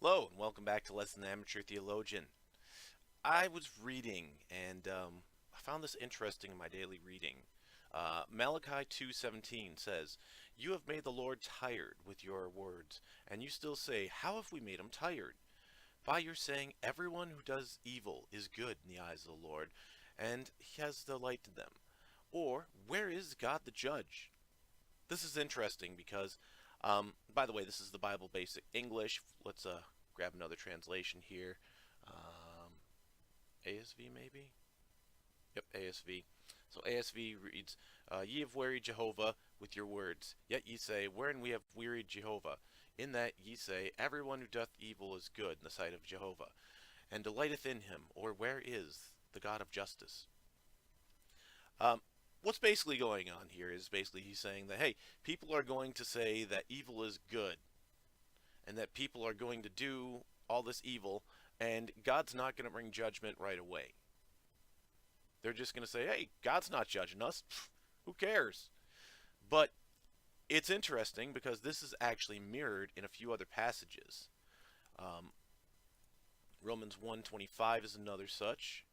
Hello, and welcome back to Lesson Amateur Theologian. I was reading, and I found this interesting in my daily reading. Malachi 2:17 says, "You have made the Lord tired with your words, and you still say, 'How have we made him tired?' By your saying, 'Everyone who does evil is good in the eyes of the Lord, and he has delight in them.' Or, where is God the judge?" This is interesting because, by the way, this is the Bible Basic English. Let's grab another translation here. Um, ASV maybe? Yep, ASV. So ASV reads, "Ye have wearied Jehovah with your words. Yet ye say, Wherein we have wearied Jehovah? In that ye say, Everyone who doth evil is good in the sight of Jehovah, and delighteth in him. Or where is the God of justice?" Um, what's basically going on here is basically he's saying that, hey, people are going to say that evil is good, and that people are going to do all this evil, and God's not going to bring judgment right away. They're just going to say, hey, God's not judging us. Pfft, who cares? But it's interesting because this is actually mirrored in a few other passages. Um, Romans 1:25 is another such.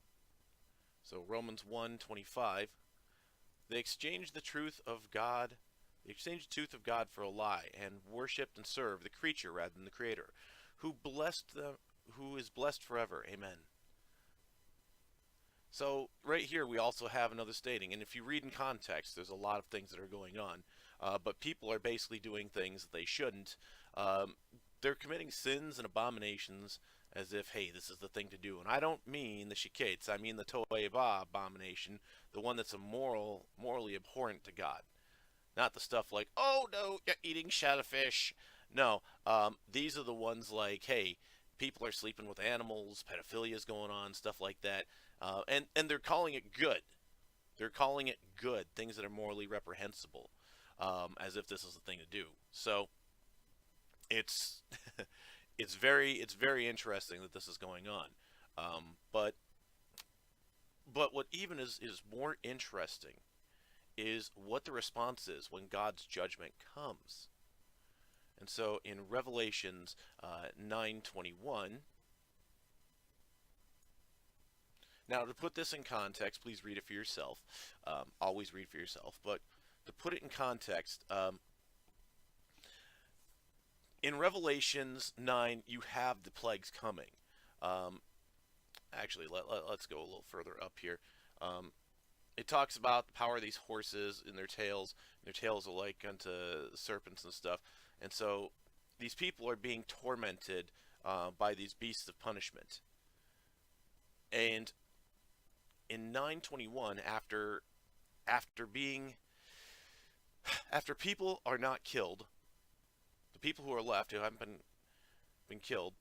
So Romans 1:25, they exchanged the truth of God. They exchanged the truth of God for a lie, and worshipped and served the creature rather than the Creator, who blessed them, who is blessed forever. Amen. So right here we also have another stating, and if you read in context, there's a lot of things that are going on, but people are basically doing things that they shouldn't. Um, they're committing sins and abominations as if, hey, this is the thing to do. And I don't mean the shikates, I mean the toeva abomination, the one that's morally abhorrent to God. Not the stuff like, oh no, you're eating shellfish. No, these are the ones like, hey, people are sleeping with animals, pedophilia is going on, stuff like that, and they're calling it good. They're calling it good, things that are morally reprehensible, as if this is the thing to do. So it's it's very interesting that this is going on. But what even is more interesting is what the response is when God's judgment comes. And so in Revelations 9:21, now to put this in context, please read it for yourself. Always read for yourself. But to put it in context, in Revelations 9, you have the plagues coming. Um, actually, let's go a little further up here. Um, it talks about the power of these horses and their tails. Their tails are like unto serpents and stuff. And so these people are being tormented by these beasts of punishment. And in 921, after people are not killed, the people who are left who haven't been killed,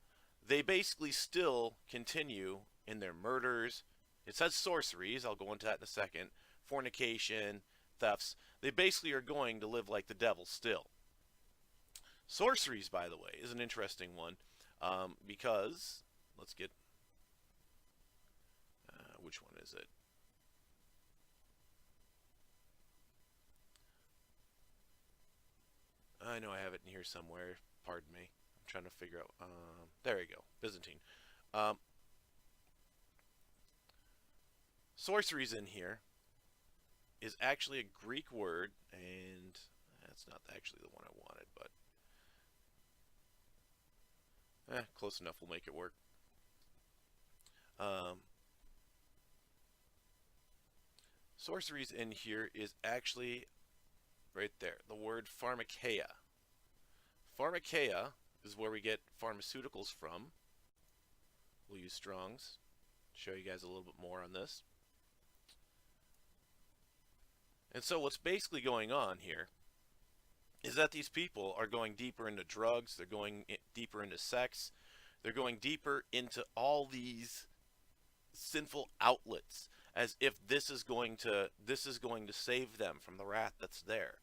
they basically still continue in their murders. It says sorceries. I'll go into that in a second. Fornication, thefts. They basically are going to live like the devil still. Sorceries, by the way, is an interesting one because let's get which one is it? I know I have it in here somewhere. Pardon me. I'm trying to figure out. There you go. Byzantine. Um, sorceries in here is actually a Greek word, and that's not actually the one I wanted, but close enough. We'll make it work. Um, sorceries in here is actually right there. The word pharmakeia. Pharmakeia is where we get pharmaceuticals from. We'll use Strong's. Show you guys a little bit more on this. And so what's basically going on here is that these people are going deeper into drugs, they're going deeper into sex, they're going deeper into all these sinful outlets as if this is going to save them from the wrath that's there.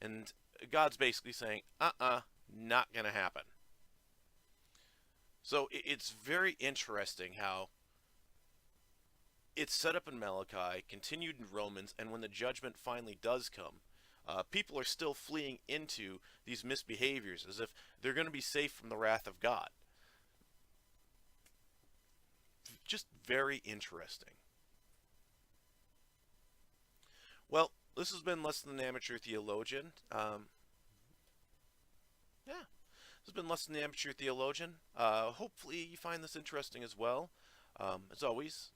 And God's basically saying, not going to happen. So it's very interesting how it's set up in Malachi, continued in Romans, and when the judgment finally does come, people are still fleeing into these misbehaviors as if they're going to be safe from the wrath of God. just very interesting. Well, this has been Less Than an Amateur Theologian. Yeah, this has been Less Than an Amateur Theologian. Hopefully you find this interesting as well. As always,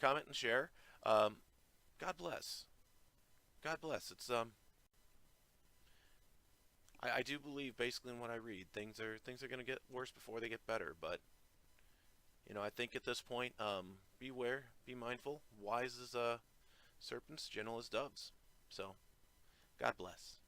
comment and share. Um, God bless. God bless. I do believe basically in what I read. Things are going to get worse before they get better. But I think at this point, beware, be mindful, wise as serpents, gentle as doves. So, God bless.